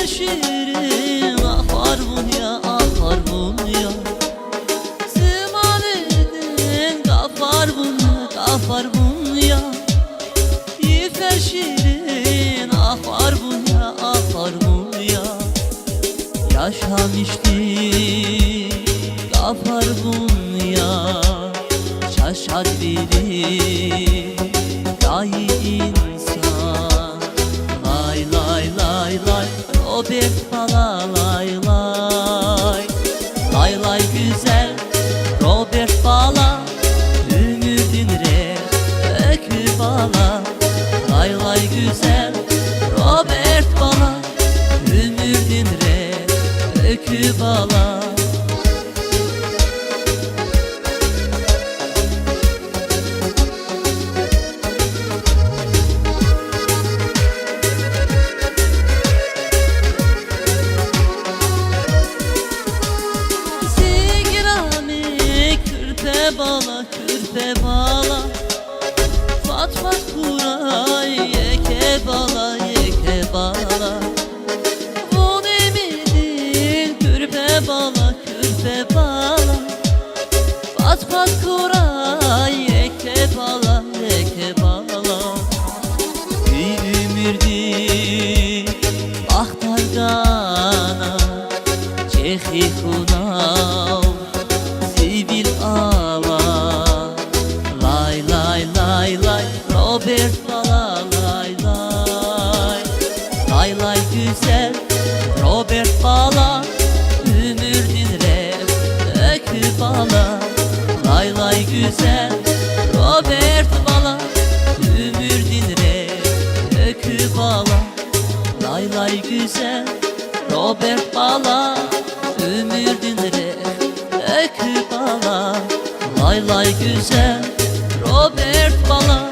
Yifer şirin ah var bunya ah var bunya Zımaneden gafar bunya Yifer şirin ah var bunya ah var bunya Yaşamıştı gafar bunya Şaşar biri gayi insan Lay lay lay lay Robert Bala lay lay Lay lay güzel Robert Bala Ümürdün re ökü bala Lay lay güzel Robert Bala Ümürdün re ökü bala Kürpe bala Fat fat kuray yeke bala Bu demedin kürpe bala Fat fat kuray yeke bala Bir ümirdin bahtar gana Çehi kunav Sivil ala Lay lay lay lay Robert Bala lay lay Lay lay güzel Robert Bala Ümürdün re ökü bala Lay lay güzel Robert Bala Ümürdün re ökü bala Lay lay güzel Robert Bala Ümürdün re ökü bala Lay lay güzel Robert Bala